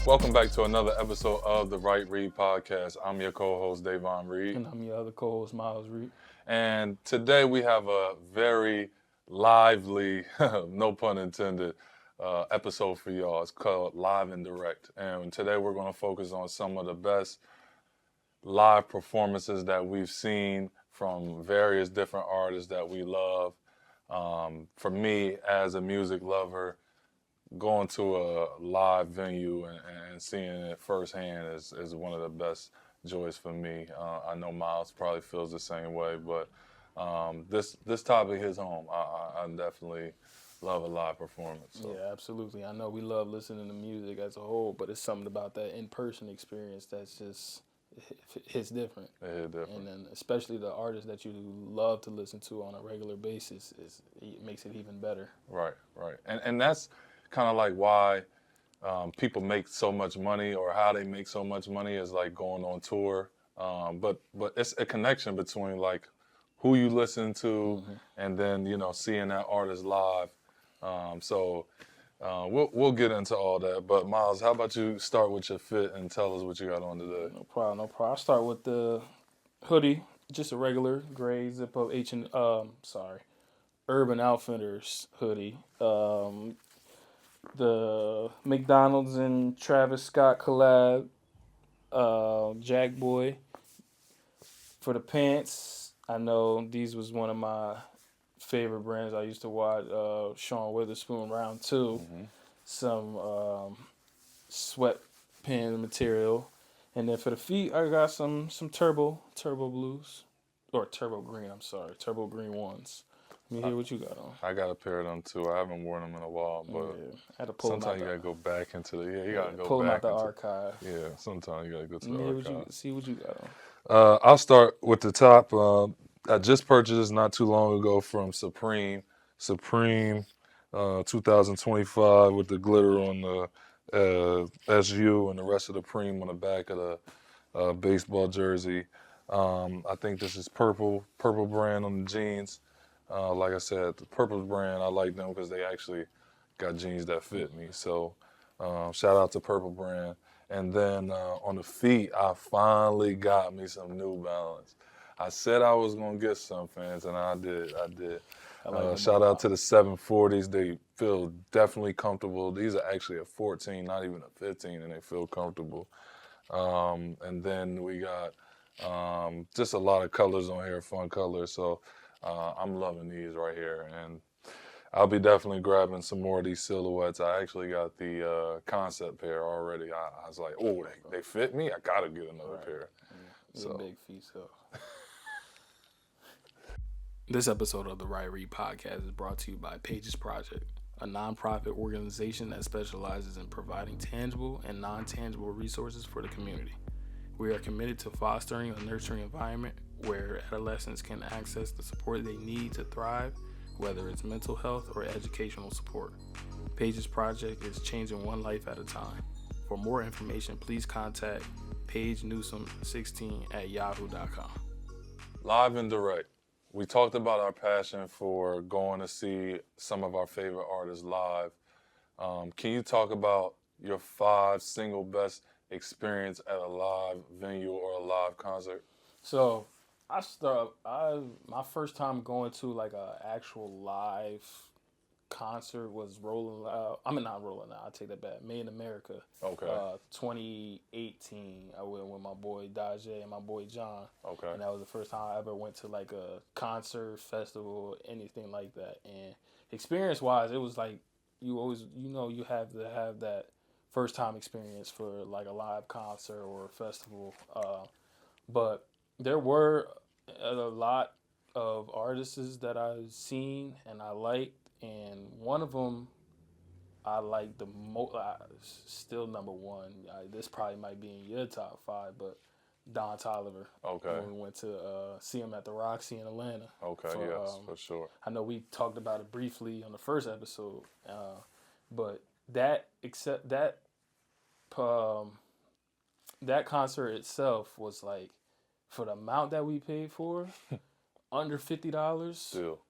Welcome back to another episode of the Right Read Podcast. I'm your co-host, Davon Reed. And I'm your other co-host, Miles Reed. And today we have a very lively, no pun intended, episode for y'all. It's called Live and Direct. And today we're going to focus on some of the best live performances that we've seen from various different artists that we love. For me, as a music lover, going to a live venue and seeing it firsthand is one of the best joys for me. I know Miles probably feels the same way, but this topic hits home. I definitely love a live performance. So. Yeah, absolutely. I know we love listening to music as a whole, but it's something about that in-person experience that's just hits different. It hit different. And then especially the artists that you love to listen to on a regular basis, it makes it even better. Right. And that's kind of like why people make so much money, or how they make so much money is like going on tour. But it's a connection between like who you listen to and then, seeing that artist live. So we'll get into all that. But Miles, how about you start with your fit and tell us what you got on today? No problem. I'll start with the hoodie, just a regular gray zip-up Urban Outfitters hoodie. The McDonald's and Travis Scott collab, Jack Boy. For the pants, I know these was one of my favorite brands. I used to watch Sean Witherspoon Round 2. Some sweatpants material. And then for the feet, I got some turbo blues. Or turbo green, turbo green ones. Let me hear what you got on. I got a pair of them too. I haven't worn them in a while, but I had to pull sometimes you gotta go back into the you gotta go pull back them out the into, archive. Yeah, sometimes you gotta go to the archive. See what you got on. I'll start with the top. I just purchased this not too long ago from Supreme 2025 with the glitter on the SU and the rest of the Preme on the back of the baseball jersey. I think this is purple brand on the jeans. Like I said, the purple brand, I like them because they actually got jeans that fit me. So shout out to Purple Brand. And then on the feet, I finally got me some New Balance. I said I was going to get some, fans, and I did. Shout out to the 740s. They feel definitely comfortable. These are actually a 14, not even a 15, and they feel comfortable. And then we got just a lot of colors on here, fun colors. So I'm loving these right here. And I'll be definitely grabbing some more of these silhouettes. I actually got the concept pair already. I was like, oh, they fit me? I got to get another pair. So big feet, so. This episode of the Right Read Podcast is brought to you by Paige's Project, a nonprofit organization that specializes in providing tangible and non-tangible resources for the community. We are committed to fostering a nurturing environment where adolescents can access the support they need to thrive, whether it's mental health or educational support. Paige's Project is changing one life at a time. For more information, please contact Paige Newsome 16 at yahoo.com. Live and direct. We talked about our passion for going to see some of our favorite artists live. Can you talk about your 5 single best experience at a live venue or a live concert? So my first time going to like a actual live concert was Rolling Loud. I mean, not Rolling Loud. I take that back. Made in America. Okay. 2018. I went with my boy Dajay and my boy John. Okay. And that was the first time I ever went to like a concert, festival, anything like that. And experience wise, it was like you always, you have to have that first time experience for like a live concert or a festival. But there were a lot of artists that I've seen and I liked, and one of them I like the most, still number one. This probably might be in your top 5, but Don Toliver. Okay. When we went to see him at the Roxy in Atlanta. Okay. Yes, for sure. I know we talked about it briefly on the first episode, but that except that um, that concert itself was like, for the amount that we paid for, under $50. Still.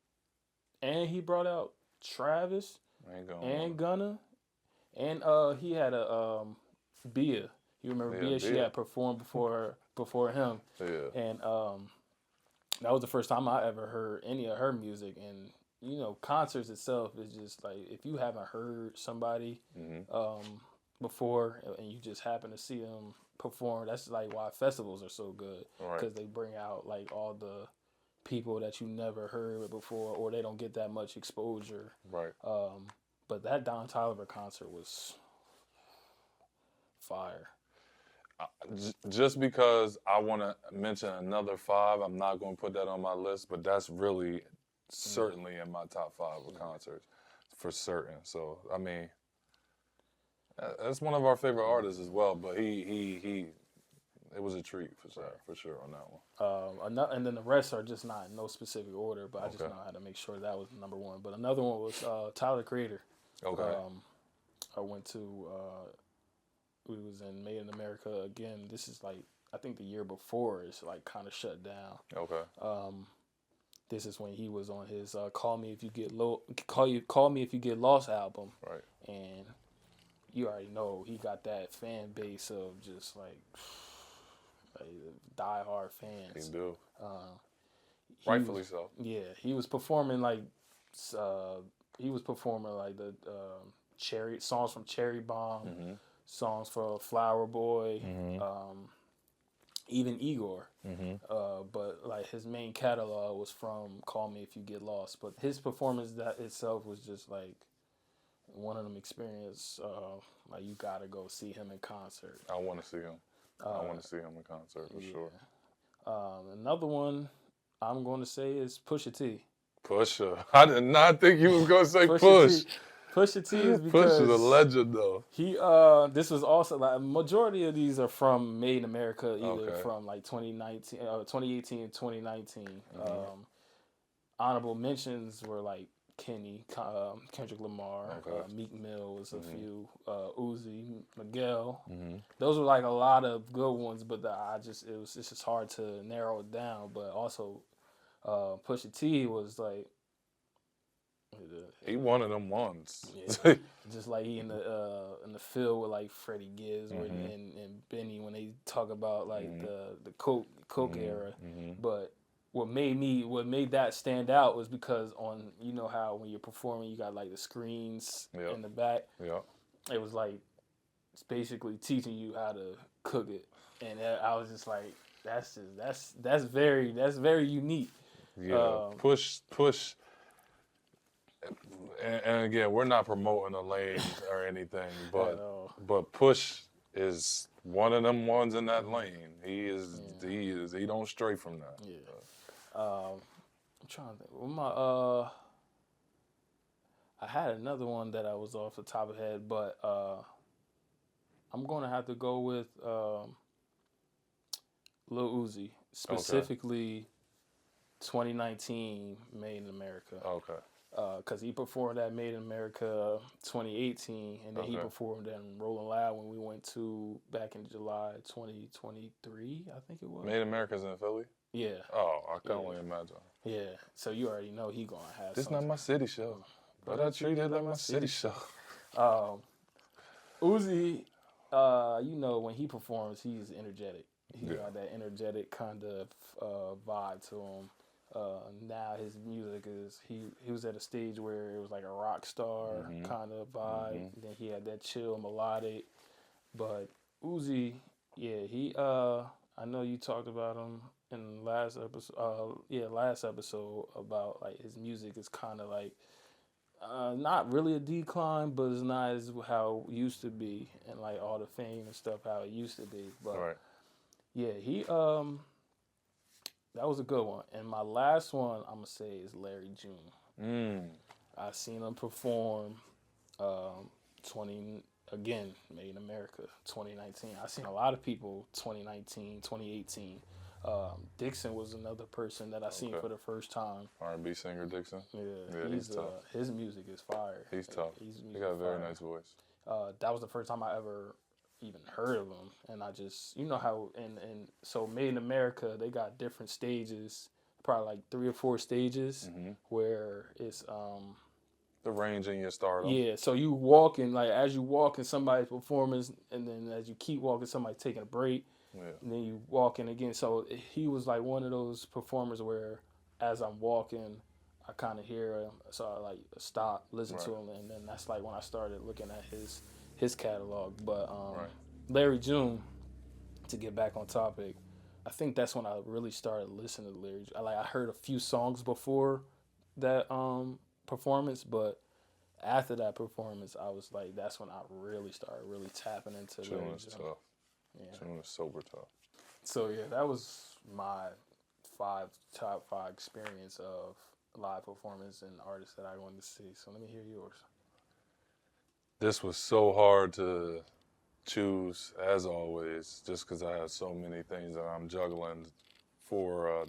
And he brought out Travis Ain't going and Gunna, and he had a Bia. You remember Bia? She had performed before him, Yeah. and that was the first time I ever heard any of her music. And you know, concerts itself is just like, if you haven't heard somebody before and you just happen to see them perform, that's like why festivals are so good, because they bring out like all the people that you never heard before, or they don't get that much exposure. Right. But that Don Toliver concert was fire. Just because I want to mention another 5, I'm not going to put that on my list, but that's really certainly in my top 5 of concerts for certain. So, I mean, that's one of our favorite artists as well, but he it was a treat for sure on that one. And then the rest are just not in no specific order, but I just know how to make sure that was number one. But another one was Tyler, the Creator. Okay. I went to, we was in Made in America again. This is like, I think the year before it's like kind of shut down. Okay. This is when he was on his Call Me If You Get Lost album. Right. And you already know he got that fan base of just like diehard fans. He do. Rightfully so. Yeah, he was performing like the Cherry songs from Cherry Bomb, songs for Flower Boy, even Igor. But like his main catalog was from Call Me If You Get Lost. But his performance that itself was just like one of them experience. Like you gotta go see him in concert. I want to see him. I want to see him in concert for sure. Another one I'm going to say is Pusha T. Pusha. I did not think you was going to say Push. Pusha T is because Push is a legend though. He this was also like, majority of these are from Made in America, either from like 2018 and 2019. Honorable mentions were like Kendrick Lamar, Meek Mill was a few, Uzi, Miguel. Those were like a lot of good ones, but it's just hard to narrow it down. But also, Pusha T was like, he one of them ones. Yeah, just like he in the field with like Freddie Gibbs and Benny when they talk about like the Coke era, but. What made that stand out was because you know how when you're performing you got like the screens in the back. Yeah. It was like it's basically teaching you how to cook it, and I was just like, that's very unique. Yeah. Push. And again, we're not promoting a lane or anything, but Push is one of them ones in that lane. He don't stray from that. Yeah. I'm trying to think. I had another one that I was off the top of the head, but I'm going to have to go with Lil Uzi, specifically 2019 Made in America. Okay. Because he performed at Made in America 2018, and then he performed in Rolling Loud when we went to back in July 2023, I think it was. Made in America's in Philly? Yeah. Oh, I can only imagine. Yeah. So you already know he gonna have. This not my city show, but I treat it like my city show. Uzi, you know when he performs, he's energetic. He got that energetic kind of vibe to him. Now his music is he was at a stage where it was like a rock star kind of vibe. Then he had that chill melodic. But Uzi, he I know you talked about him in last episode about like his music is kind of like not really a decline, but it's not as how it used to be, and like all the fame and stuff how it used to be. But he that was a good one. And my last one I'm gonna say is Larry June. I seen him perform again, Made in America, 2019. I seen a lot of people 2019, 2018. Dixon was another person that I seen Okay. for the first time. R&B singer Dixon. Yeah, Yeah, he's tough. His music is fire. He's tough. His He music got a is very fire. nice voice. That was the first time I ever even heard of him, and I just, you know how, and so Made in America, they got different stages, probably like 3 or 4 stages, where it's The range in your stardom. yeah, so you walking, like as you walk in somebody's performance, and then as you keep walking, somebody taking a break, Yeah. and then you walking again. So he was like one of those performers where, as I'm walking, I kind of hear him, so I like stop, listen to him, and then that's like when I started looking at his catalog. But Larry June, to get back on topic, I think that's when I really started listening to Larry. I heard a few songs before that performance, but after that performance, I was like, that's when I really started tapping into June Larry is June. tough. Yeah. June is super tough. So yeah, that was my top five experience of live performance and artists that I wanted to see. So let me hear yours. This was so hard to choose, as always, just because I had so many things that I'm juggling for.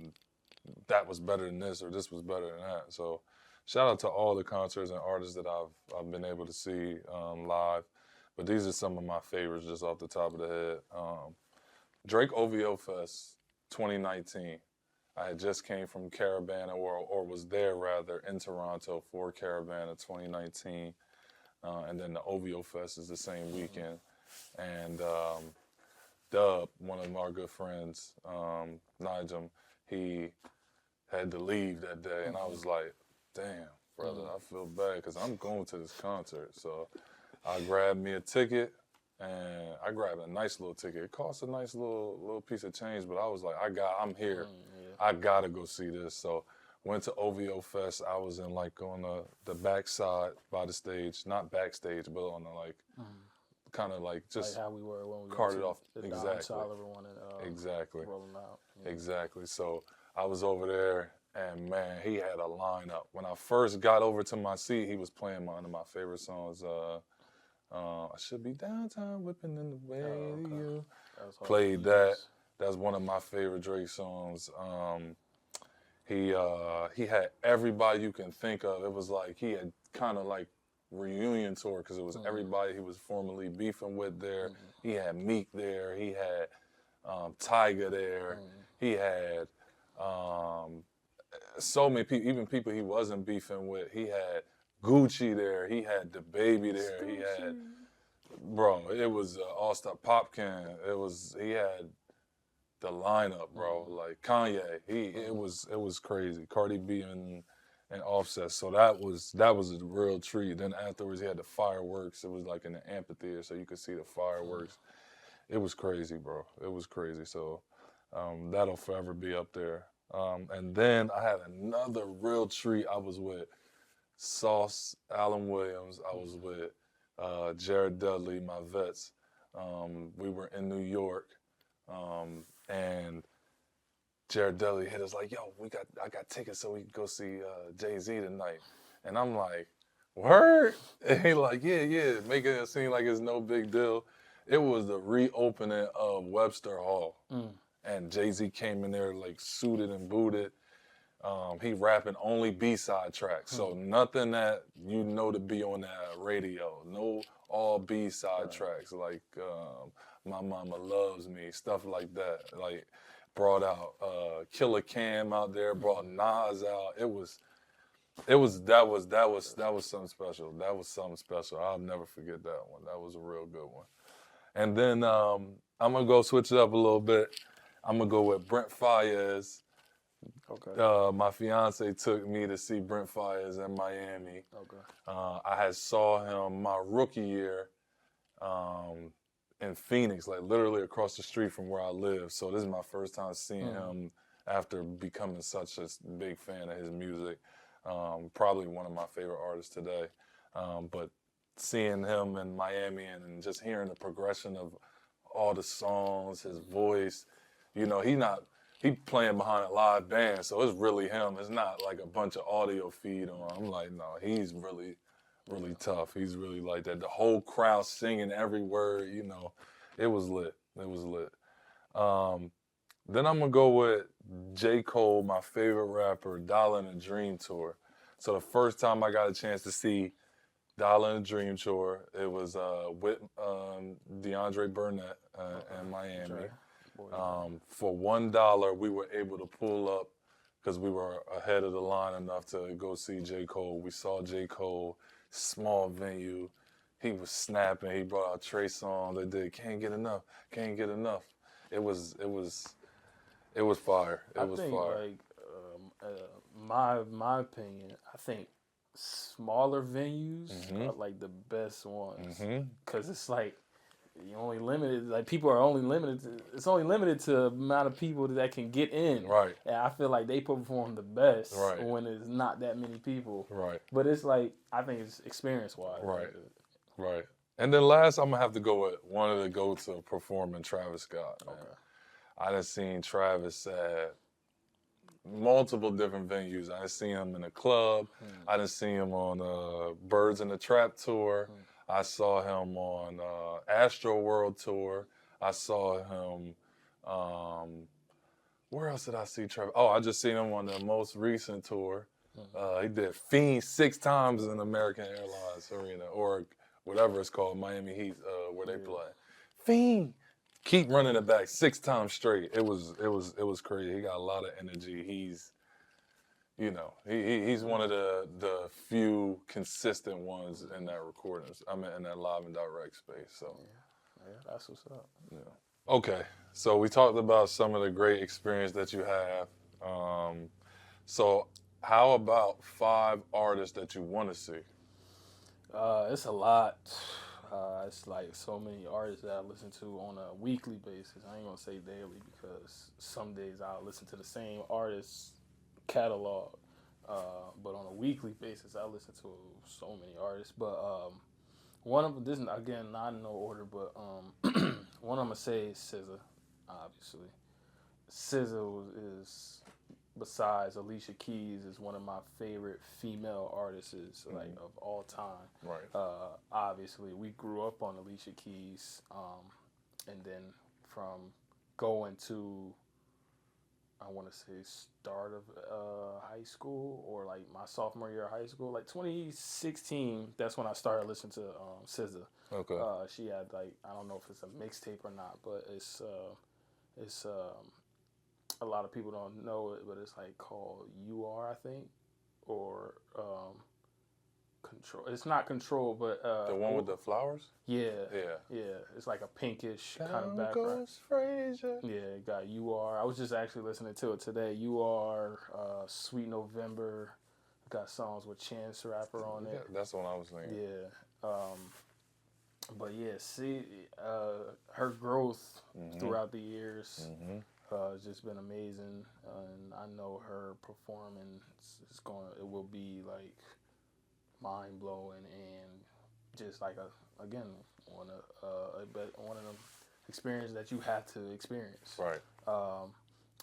That was better than this, or this was better than that. So, shout out to all the concerts and artists that I've been able to see live. But these are some of my favorites, just off the top of the head. Drake OVO Fest 2019. I had just came from Caravana, or was there rather, in Toronto for Caravana 2019. And then the OVO Fest is the same weekend. And Dub, one of our good friends, Nigel, he had to leave that day. And I was like, damn, brother, I feel bad because I'm going to this concert. So I grabbed me a ticket. And I grabbed a nice little ticket. It cost a nice little piece of change, but I was like, I'm here. I gotta go see this. So went to OVO Fest. I was in like on the back side by the stage, not backstage, but on the like kind of like just like how we were when we carted off. the Exactly. Don Toliver one and Exactly. Rolling Out. Yeah. Exactly. So I was over there, and man, he had a lineup. When I first got over to my seat, he was playing one of my favorite songs. I should be downtown whipping in the way to you. Played that. That's one of my favorite Drake songs. He had everybody you can think of. It was like he had kind of like reunion tour because it was everybody he was formerly beefing with there. He had Meek there. He had Tyga there. He had so many people, even people he wasn't beefing with. He had Gucci there. He had the baby there. He had, bro, it was All-Star Popkin. He had the lineup, bro. Like Kanye, it was crazy. Cardi B and Offset. So that was a real treat. Then afterwards he had the fireworks. It was like in the amphitheater, so you could see the fireworks. It was crazy, bro. It was crazy. So that'll forever be up there. And then I had another real treat. I was with Sauce, Alan Williams. I was with Jared Dudley, my vets. We were in New York, and Jared Dudley hit us like, "Yo, I got tickets so we can go see Jay-Z tonight." And I'm like, "Word?" And he like, "Yeah," making it seem like it's no big deal. It was the reopening of Webster Hall, and Jay-Z came in there like suited and booted. He rapping only B-side tracks, so nothing that you know to be on that radio. No all B-side tracks like My Mama Loves Me, stuff like that. Like brought out Killer Cam out there, brought Nas out. That was something special. That was something special. I'll never forget that one. That was a real good one. And then I'm gonna go switch it up a little bit. I'm gonna go with Brent Faiyaz. Okay. My fiance took me to see Brent Faiyaz in Miami. Okay. I had saw him my rookie year in Phoenix, like literally across the street from where I live. So this is my first time seeing him after becoming such a big fan of his music. Probably one of my favorite artists today. But seeing him in Miami and just hearing the progression of all the songs, his voice, you know, he playing behind a live band, so it's really him. It's not like a bunch of audio feed on. I'm like, no, he's really really tough. He's really like that. The whole crowd singing every word, you know, it was lit. It was lit. Um, then I'm gonna go with J. Cole, my favorite rapper, Dollar in a Dream Tour. So the first time I got a chance to see Dollar in a Dream Tour, it was with DeAndre Burnett in Miami. Dre. Boy, For $1, we were able to pull up because we were ahead of the line enough to go see J. Cole. We saw J. Cole, small venue. He was snapping. He brought out Trey Songz. They did Can't Get Enough, Can't Get Enough. It was fire. It was I think fire. like my opinion, I think smaller venues are like the best ones because it's like you only limited. Like people are only limited. It's only limited to the amount of people that can get in. Right. And I feel like they perform the best Right. when there's not that many people. Right. But it's like I think it's experience wise. Right. Right. And then last, I'm gonna have to go with one of the go-to performing, Travis Scott. Man. Okay. I done seen Travis at multiple different venues. I done seen him in a club. I done seen him on Birds in the Trap tour. I saw him on Astro World tour. I saw him. Where else did I see Travis? Oh, I just seen him on the most recent tour. He did Fiend 6 times in American Airlines Arena, or whatever it's called, Miami Heat, where they play. Fiend, keep running it back 6 times straight. It was crazy. He got a lot of energy. He's, you know, he's one of the few consistent ones in that recordings. I mean, in that live and direct space. So, Yeah, that's what's up. yeah. Okay, so we talked about some of the great experience that you have. So how about 5 artists that you want to see? It's a lot. It's like so many artists that I listen to on a weekly basis. I ain't gonna say daily because some days I'll listen to the same artist's catalog. But on a weekly basis, I listen to so many artists. But one of them, this again, not in no order, but one I'm gonna say is SZA, obviously. SZA is, besides Alicia Keys, is one of my favorite female artists, like of all time. Right. Obviously, we grew up on Alicia Keys, and then from going to, I want to say, start of high school or like my sophomore year of high school, like 2016. That's when I started listening to SZA. Okay. She had like, I don't know if it's a mixtape or not, but it's a lot of people don't know it, but it's like called You Are, I think, or Control. It's not Control, but The one with the flowers? yeah, Yeah. It's like a pinkish kind of Down background. goes Frazier. Yeah, it got You Are. I was just actually listening to it today. You Are, Sweet November. Got songs with Chance the Rapper on it. Yeah, that's what I was thinking. Yeah. But yeah, see, her growth throughout the years has just been amazing, and I know her performance it will be like mind blowing and just like one of them experiences that you have to experience. Right.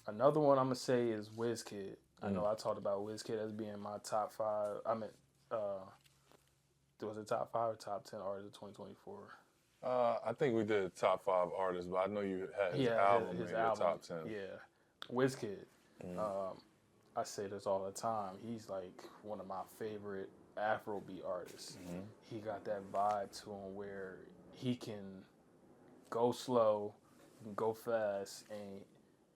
Another one I'm gonna say is Wizkid. I know I talked about Wizkid as being my top 5. I meant, was it top 5 or top 10 artists of 2024? I think we did top 5 artists, but I know you had his album in your top 10. Yeah, Wizkid. I say this all the time. He's like one of my favorite Afrobeat artists. He got that vibe to him where he can go slow, he can go fast, and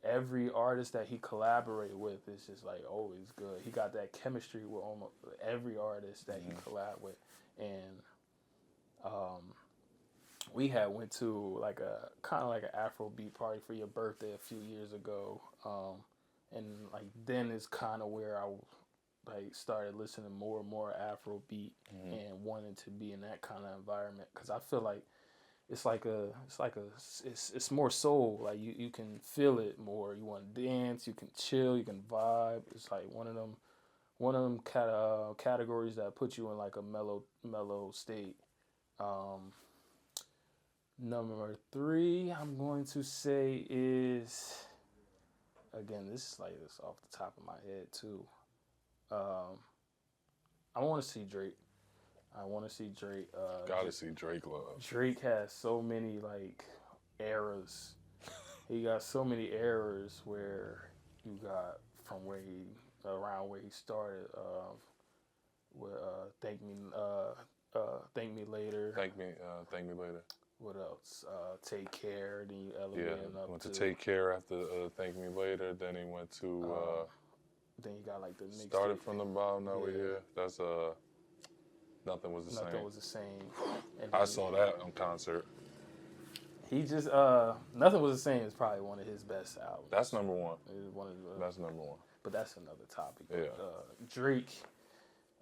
every artist that he collaborated with is just like always good. He got that chemistry with almost every artist that he collab with, and we had went to like a kind of like an Afrobeat party for your birthday a few years ago, and like then is kind of where I like started listening more and more Afrobeat and wanting to be in that kind of environment because I feel like it's more soul. Like you can feel it more. You want to dance, you can chill, you can vibe. It's like one of them categories that put you in like a mellow state. Number 3, I'm going to say is, again, this is like this off the top of my head too. I want to see Drake. I want to see Drake. Gotta see Drake live. Drake has so many like eras. He got so many eras where you got from where he around where he started. With thank me later. Thank me later. What else? Take care. Then you Yeah, elevating up went to to Take Care after Thank Me Later. Then he went to then you got like the mixtape. Started from the bottom. Now we're Yeah. here. That's Nothing Was the Same. Nothing was the same. And I then saw that on concert. he just Nothing Was the Same is probably one of his best albums. That's number one. It is one of the, That's number one. but that's another topic. Yeah. Drake,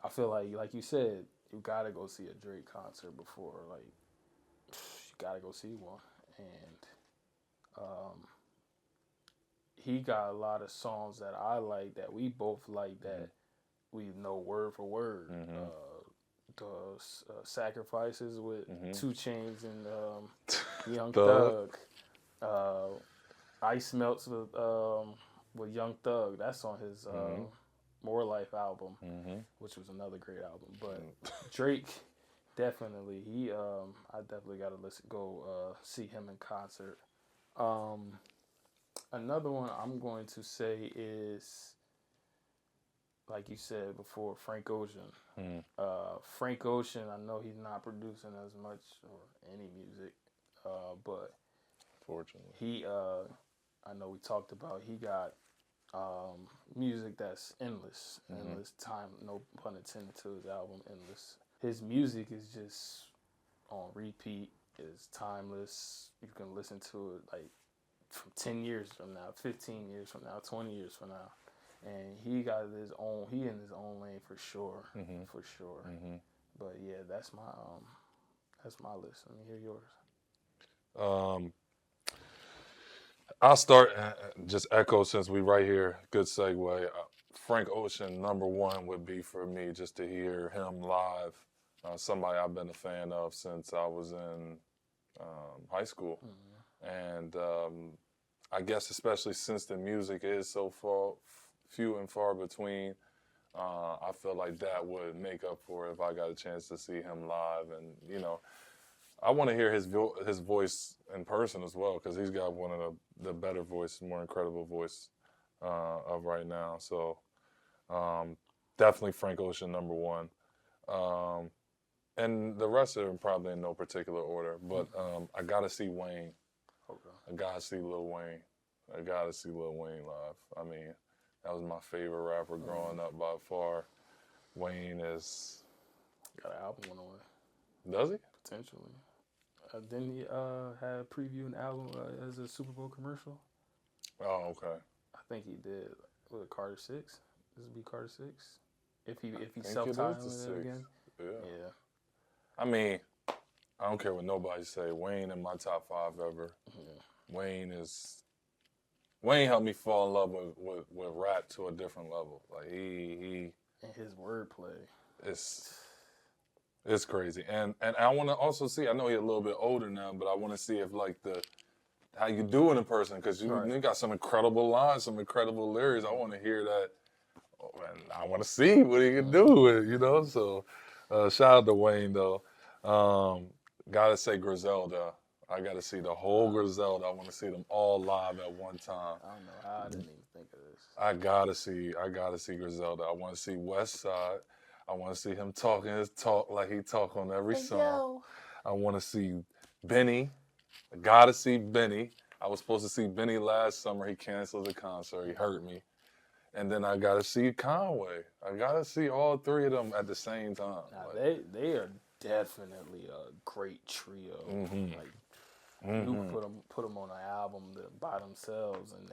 I feel like you said, you gotta go see a Drake concert before, like, you gotta go see one. And he got a lot of songs that I like, that we both like, that we know word for word. The Sacrifices with 2 Chainz and Young Thug. Ice Melts with Young Thug. That's on his More Life album, which was another great album. But Drake, definitely, I definitely got to go see him in concert. Another one I'm going to say is, like you said before, Frank Ocean. Frank Ocean, I know he's not producing as much or any music, but Fortunately, he, I know we talked about, he got music that's endless time, no pun intended to his album, Endless. His music is just on repeat, is timeless. You can listen to it like from 10 years from now, 15 years from now, 20 years from now. And he got his own, he in his own lane for sure, for sure. But yeah, that's my list. Let me hear yours. I'll start just echo since we right here. Good segue. Frank Ocean, number one would be for me just to hear him live. Somebody I've been a fan of since I was in high school. And I guess especially since the music is so few and far between, I feel like that would make up for it if I got a chance to see him live. And, you know, I want to hear his voice in person as well, because he's got one of the better voices, more incredible voice of right now. So definitely Frank Ocean, number one. And the rest of them probably in no particular order. But I got to see Wayne. Okay. I got to see Lil Wayne. I got to see Lil Wayne live. I mean, that was my favorite rapper growing up by far. Wayne is... Got an album on the way. Does he? Potentially. Didn't he have preview an album as a Super Bowl commercial? Oh, okay. I think he did. Was it Carter 6? This would be Carter 6? If he I self-titled think it again? Yeah. I mean, I don't care what nobody say. Wayne in my top 5 ever. Yeah. Wayne helped me fall in love with rap to a different level. Like he and his wordplay. It's crazy. And I want to also see, I know he's a little bit older now, but I want to see if like how you do it in person, because you got some incredible lines, some incredible lyrics. I want to hear that. And I want to see what he can do with it, you know? So shout out to Wayne, though. Gotta say Griselda. I gotta see the whole Griselda. I want to see them all live at one time. I don't know how I didn't even think of this. I gotta see Griselda. I want to see West Side. I want to see him talking his talk like he talk on every song. Yo. I want to see Benny. I gotta see Benny. I was supposed to see Benny last summer. He canceled the concert. He hurt me. And then I gotta see Conway. I gotta see all 3 of them at the same time. Now, they are definitely a great trio. Like you put them on an album by themselves, and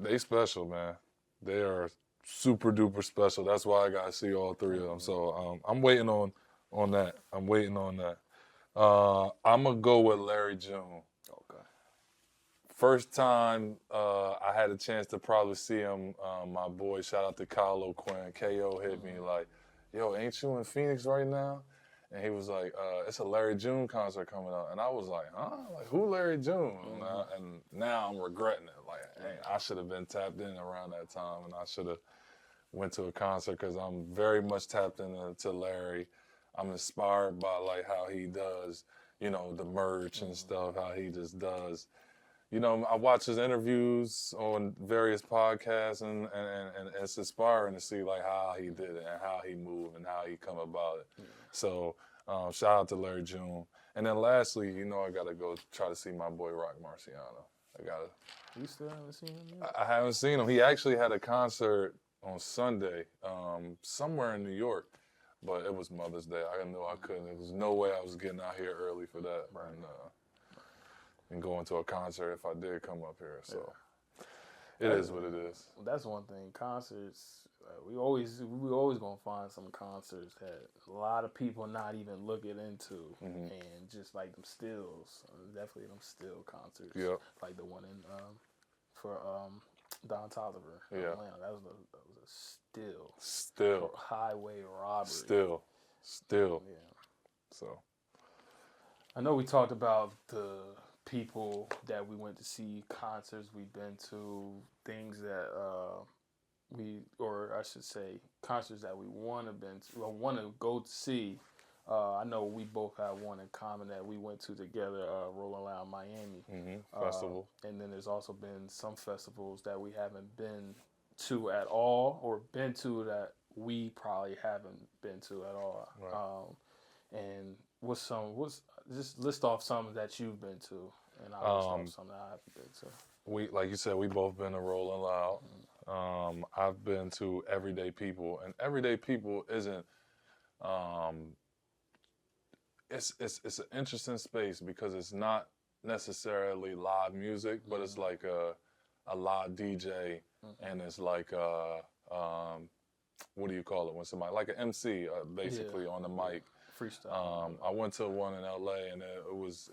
they special, man. They are super duper special. That's why I gotta see all 3 of them. So I'm waiting on that. I'm waiting on that. I'm gonna go with Larry June. Okay. First time I had a chance to probably see him, my boy, shout out to Kyle O'Quinn, KO hit me like, yo, ain't you in Phoenix right now? And he was like, it's a Larry June concert coming up. And I was like, huh? Like, who Larry June? And now I'm regretting it. Like, hey, I should have been tapped in around that time, and I should have went to a concert because I'm very much tapped into Larry. I'm inspired by like how he does, the merch and stuff, how he just does. I watch his interviews on various podcasts, and it's inspiring to see like how he did it and how he moved and how he come about it. So shout out to Larry June. And then lastly, I gotta go try to see my boy Rock Marciano. You still haven't seen him yet? I haven't seen him. He actually had a concert on Sunday, somewhere in New York, but it was Mother's Day. I knew I couldn't. There was no way I was getting out here early for that. Right. And going to a concert if I did come up here. So it is what it is. That's one thing. Concerts, we always gonna find some concerts that a lot of people not even looking into, and just like them stills, definitely them still concerts. Yep. Like the one in for Don Toliver in Atlanta. That was a still. Still. Highway robbery. Still. Yeah. So. I know we talked about the people that we went to see, concerts we've been to, things that concerts that we want to go to see. I know we both have one in common that we went to together, Rolling Loud Miami. Festival. And then there's also been some festivals that we haven't been to at all, or been to that we probably haven't been to at all. Right. And just list off some that you've been to, and I'll list off some that I haven't been to. We, like you said, we both been to Rolling Loud. I've been to Everyday People, and Everyday People isn't. It's an interesting space because it's not necessarily live music, but it's like a live DJ, and it's like what do you call it when somebody like an MC basically on the mic. Freestyle. I went to one in LA, and it was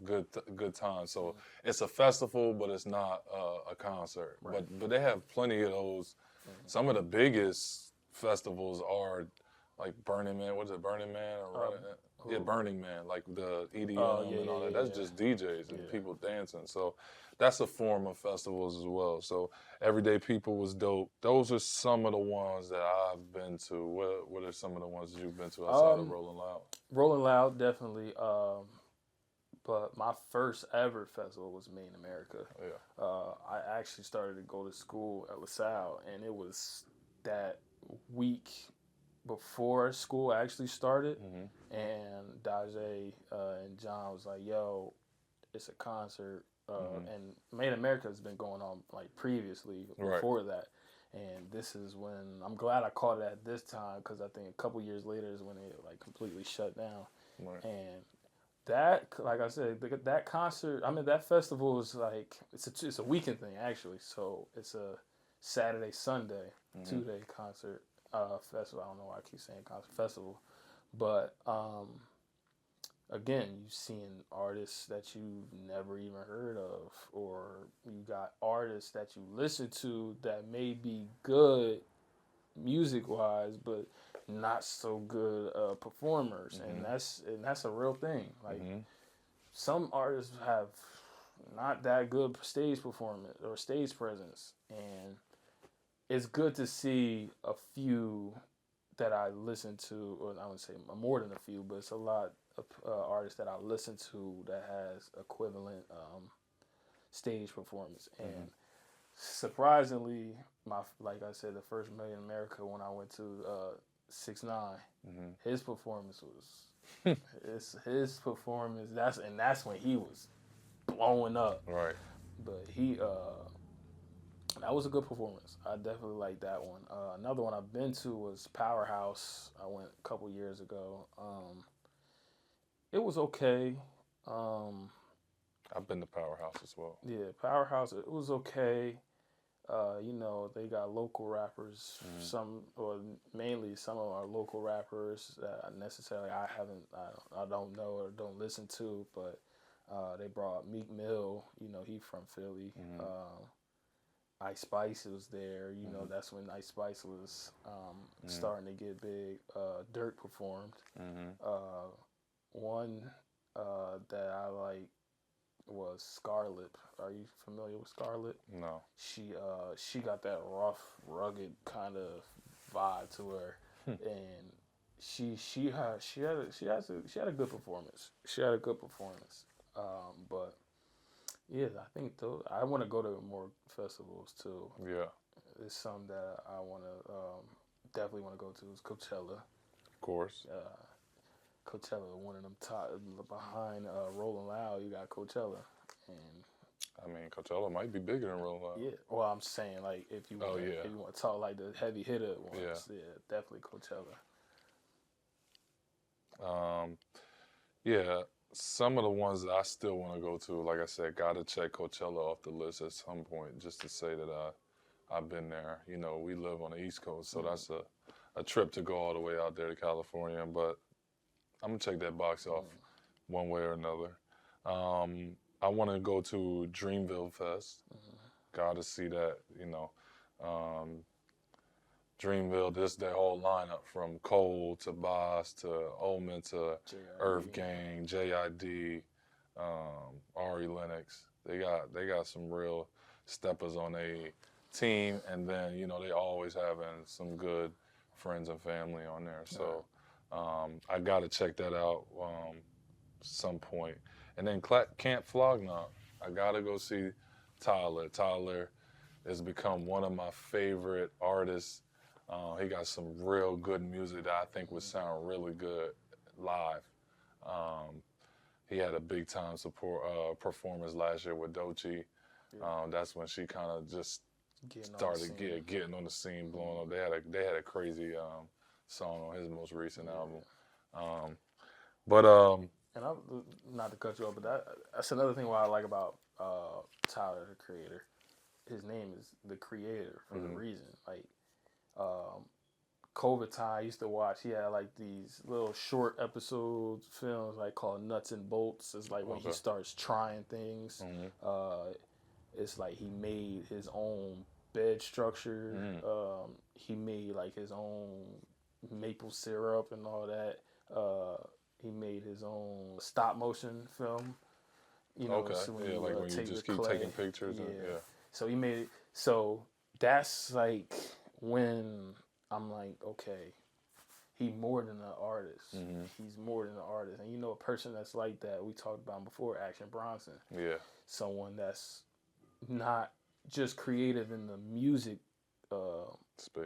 good time. So it's a festival, but it's not a concert. Right. But they have plenty of those. Some of the biggest festivals are like Burning Man. What is it, Burning Man? Or Burning Man, like the EDM and all that. That's just DJs and people dancing. So that's a form of festivals as well. So Everyday People was dope. Those are some of the ones that I've been to. What are some of the ones you've been to outside of Rolling Loud? Rolling Loud, definitely. But my first ever festival was Made in America. Yeah. I actually started to go to school at LaSalle, and it was that week before school actually started, and Dajay and John was like, "Yo, it's a concert," and Made in America has been going on like previously before that, and this is when I'm glad I caught it at this time, because I think a couple years later is when it like completely shut down, and that, like I said, that concert, that festival is like it's a weekend thing actually, so it's a Saturday Sunday 2-day concert. Festival. I don't know why I keep saying concert festival, but again, you've seen artists that you've never even heard of, or you got artists that you listen to that may be good music wise, but not so good performers, and that's a real thing. Like some artists have not that good stage performance or stage presence, and it's good to see a few that I listen to, or I would say more than a few, but it's a lot of artists that I listen to that has equivalent stage performance. And surprisingly, like I said, the first Made in America when I went to 6ix9ine, his performance was his performance. That's when he was blowing up. Right. But that was a good performance. I definitely like that one. Another one I've been to was Powerhouse. I went a couple years ago. It was okay. I've been to Powerhouse as well. Yeah, Powerhouse. It was okay. They got local rappers. Mainly some of our local rappers that necessarily I don't know or don't listen to. But they brought Meek Mill. He from Philly. Ice Spice was there. That's when Ice Spice was starting to get big. Dirk performed. One that I like was Scarlett. Are you familiar with Scarlett? No. She got that rough, rugged kind of vibe to her, and she had a good performance. She had a good performance. But yeah, I think though I want to go to more festivals too. Yeah. It's something that I want to definitely want to go to is Coachella. Of course. Coachella, one of them top behind Rolling Loud. You got Coachella, and I mean, Coachella might be bigger than Rolling Loud. yeah. Well, I'm saying like if you want, if you want to talk like the heavy hitter ones, yeah, definitely Coachella. Yeah, some of the ones that I still want to go to, like I said, gotta check Coachella off the list at some point, just to say that I've been there. You know, we live on the East Coast, so that's a trip to go all the way out there to California. But I'm gonna check that box off one way or another. I want to go to Dreamville Fest. Gotta see that. You know, um, Dreamville, their whole lineup from Cole to Boss to Omen to JID. Earth Gang, JID, Ari Lennox. They got some real steppers on a team, and then you know they always having some good friends and family on there. So I gotta check that out some point. And then Camp Flognaw, I gotta go see Tyler. Tyler has become one of my favorite artists. He got some real good music that I think would sound really good live. He had a big time performance last year with Doechii. That's when she kind of just started getting on the scene, blowing up. They had a crazy song on his most recent album. And I'm not to cut you off, but that's another thing what I like about Tyler, the creator. His name is the creator for a reason. Like COVID time, I used to watch. He had like these little short episodes, films like called Nuts and Bolts. It's like when he starts trying things. It's like he made his own bed structure. He made like his own maple syrup and all that. He made his own stop motion film. You know, so when you, like when you just keep taking pictures. Yeah. So he made it. So that's like when I'm like, okay, he's more than an artist. He's more than an artist. And you know, a person that's like that, we talked about him before, Action Bronson. Yeah. Someone that's not just creative in the music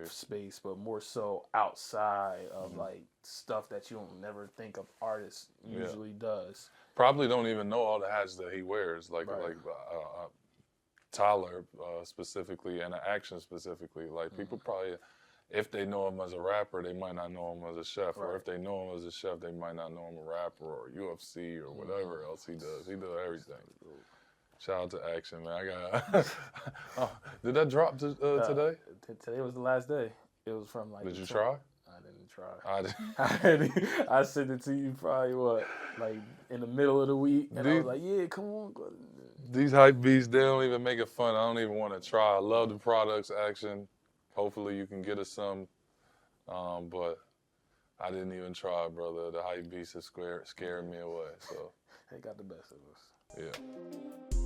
space, but more so outside of like stuff that you don't never think of artists usually does. Probably don't even know all the hats that he wears, like Tyler specifically and Action specifically. Like people probably, if they know him as a rapper, they might not know him as a chef, or if they know him as a chef, they might not know him a rapper or UFC or whatever else he does. He does everything. Shout out to Action, man. I got. Did that drop today? Today was the last day. It was from like. Did you try? I didn't try. I sent it to you probably like in the middle of the week, and I was like, yeah, come on. These hype beats, they don't even make it fun. I don't even want to try. I love the products, Action. Hopefully you can get us some, but I didn't even try, brother. The hype beats are scared me away. So they got the best of us. Yeah.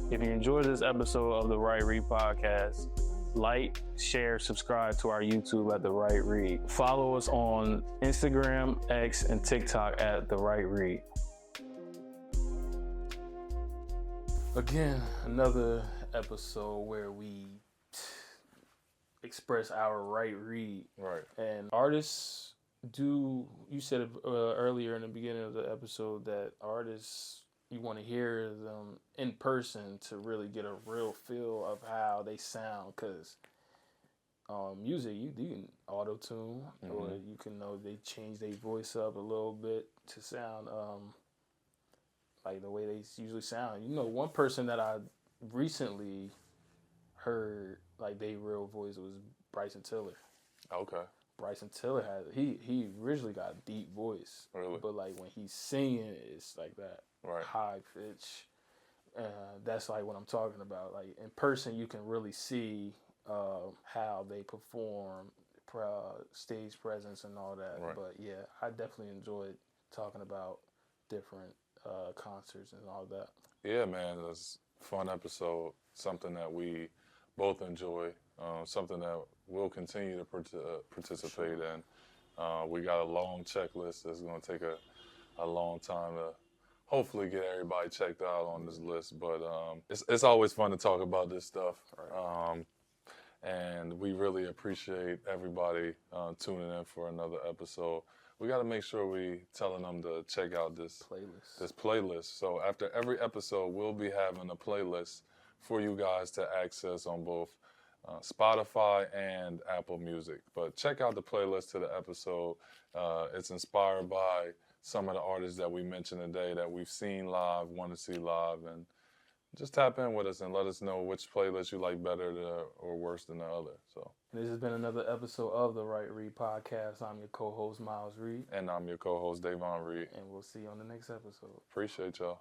If you enjoyed this episode of the Right Read Podcast, like, share, subscribe to our YouTube at The Right Read. Follow us on Instagram, X, and TikTok at The Right Read. Again, another episode where we express our right read. Right. And artists you said it earlier in the beginning of the episode that artists, you want to hear them in person to really get a real feel of how they sound, because music, you can auto-tune, or you can know they change their voice up a little bit to sound like the way they usually sound. You know, one person that I recently heard like their real voice was Bryson Tiller. Okay. Bryson Tiller he originally got a deep voice. Really? But like when he's singing, it's like that high pitch. That's like what I'm talking about. Like in person, you can really see how they perform, stage presence and all that. Right. But yeah, I definitely enjoyed talking about different concerts and all that. Yeah, man, it was a fun episode. Something that we both enjoy. Something that we'll continue to participate in. We got a long checklist that's going to take a long time to hopefully get everybody checked out on this list. But it's always fun to talk about this stuff. And we really appreciate everybody tuning in for another episode. We got to make sure we telling them to check out this playlist. So after every episode, we'll be having a playlist for you guys to access on both Spotify and Apple Music. But check out the playlist to the episode. It's inspired by some of the artists that we mentioned today that we've seen live, want to see live, and just tap in with us and let us know which playlist you like better or worse than the other. So this has been another episode of the Right Read Podcast. I'm your co-host, Miles Reed. And I'm your co-host, Davon Reed. And we'll see you on the next episode. Appreciate y'all.